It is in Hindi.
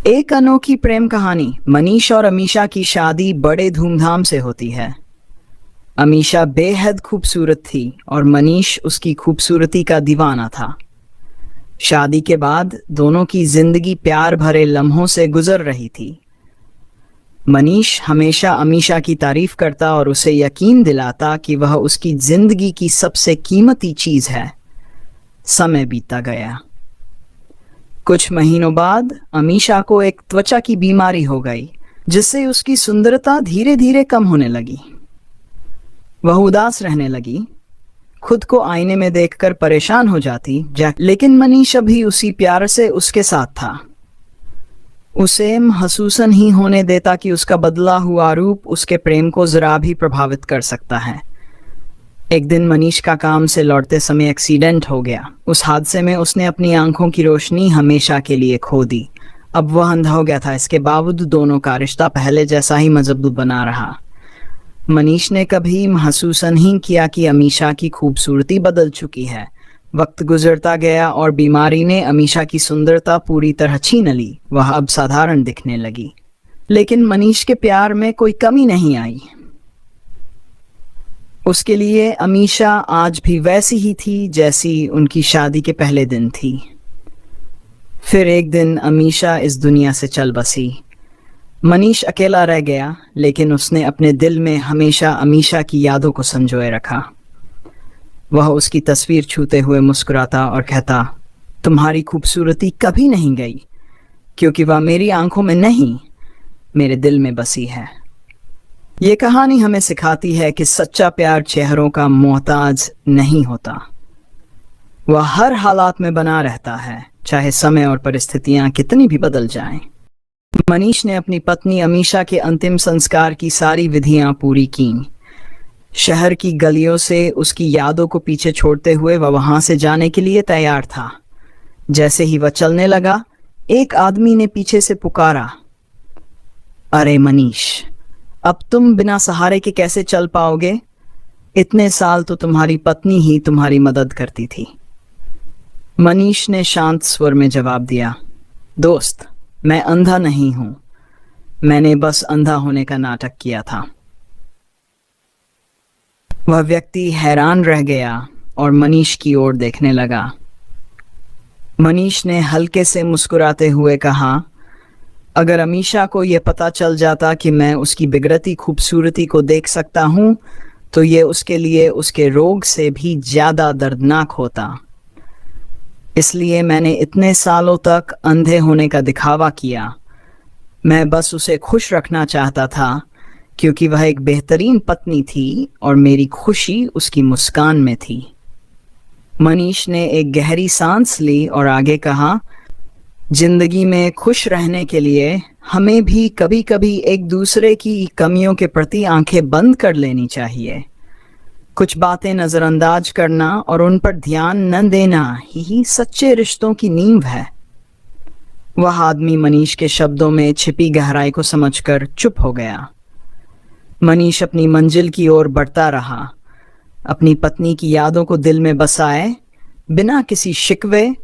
एक अनोखी प्रेम कहानी। मनीष और अमीषा की शादी बड़े धूमधाम से होती है। अमीषा बेहद खूबसूरत थी और मनीष उसकी खूबसूरती का दीवाना था। शादी के बाद दोनों की जिंदगी प्यार भरे लम्हों से गुजर रही थी। मनीष हमेशा अमीषा की तारीफ करता और उसे यकीन दिलाता कि वह उसकी जिंदगी की सबसे कीमती चीज है। समय बीतता गया। कुछ महीनों बाद अमीषा को एक त्वचा की बीमारी हो गई, जिससे उसकी सुंदरता धीरे धीरे कम होने लगी। वह उदास रहने लगी, खुद को आईने में देखकर परेशान हो जाती। लेकिन मनीष अभी उसी प्यार से उसके साथ था। उसे महसूस नहीं होने देता कि उसका बदला हुआ रूप उसके प्रेम को जरा भी प्रभावित कर सकता है। एक दिन मनीष का काम से लौटते समय एक्सीडेंट हो गया। उस हादसे में उसने अपनी आंखों की रोशनी हमेशा के लिए खो दी। अब वह अंधा हो गया था। इसके बावजूद दोनों का रिश्ता पहले जैसा ही मजबूत बना रहा। मनीष ने कभी महसूस नहीं किया कि अमीषा की खूबसूरती बदल चुकी है। वक्त गुजरता गया और बीमारी ने अमीषा की सुंदरता पूरी तरह छीन ली। वह अब साधारण दिखने लगी, लेकिन मनीष के प्यार में कोई कमी नहीं आई। उसके लिए अमीषा आज भी वैसी ही थी जैसी उनकी शादी के पहले दिन थी। फिर एक दिन अमीषा इस दुनिया से चल बसी। मनीष अकेला रह गया, लेकिन उसने अपने दिल में हमेशा अमीषा की यादों को संजोए रखा। वह उसकी तस्वीर छूते हुए मुस्कुराता और कहता, तुम्हारी खूबसूरती कभी नहीं गई, क्योंकि वह मेरी आंखों में नहीं, मेरे दिल में बसी है। ये कहानी हमें सिखाती है कि सच्चा प्यार चेहरों का मोहताज नहीं होता। वह हर हालात में बना रहता है, चाहे समय और परिस्थितियां कितनी भी बदल जाएं। मनीष ने अपनी पत्नी अमीषा के अंतिम संस्कार की सारी विधियां पूरी कीं। शहर की गलियों से उसकी यादों को पीछे छोड़ते हुए वह वहां से जाने के लिए तैयार था। जैसे ही वह चलने लगा, एक आदमी ने पीछे से पुकारा, अरे मनीष, अब तुम बिना सहारे के कैसे चल पाओगे? इतने साल तो तुम्हारी पत्नी ही तुम्हारी मदद करती थी। मनीष ने शांत स्वर में जवाब दिया, दोस्त, मैं अंधा नहीं हूं, मैंने बस अंधा होने का नाटक किया था। वह व्यक्ति हैरान रह गया और मनीष की ओर देखने लगा। मनीष ने हल्के से मुस्कुराते हुए कहा, अगर अमीषा को यह पता चल जाता कि मैं उसकी बिगड़ती खूबसूरती को देख सकता हूं, तो ये उसके लिए उसके रोग से भी ज्यादा दर्दनाक होता। इसलिए मैंने इतने सालों तक अंधे होने का दिखावा किया। मैं बस उसे खुश रखना चाहता था, क्योंकि वह एक बेहतरीन पत्नी थी और मेरी खुशी उसकी मुस्कान में थी। मनीष ने एक गहरी सांस ली और आगे कहा, जिंदगी में खुश रहने के लिए हमें भी कभी कभी एक दूसरे की कमियों के प्रति आंखें बंद कर लेनी चाहिए। कुछ बातें नजरअंदाज करना और उन पर ध्यान न देना ही सच्चे रिश्तों की नींव है। वह आदमी मनीष के शब्दों में छिपी गहराई को समझकर चुप हो गया। मनीष अपनी मंजिल की ओर बढ़ता रहा, अपनी पत्नी की यादों को दिल में बसाए, बिना किसी शिकवे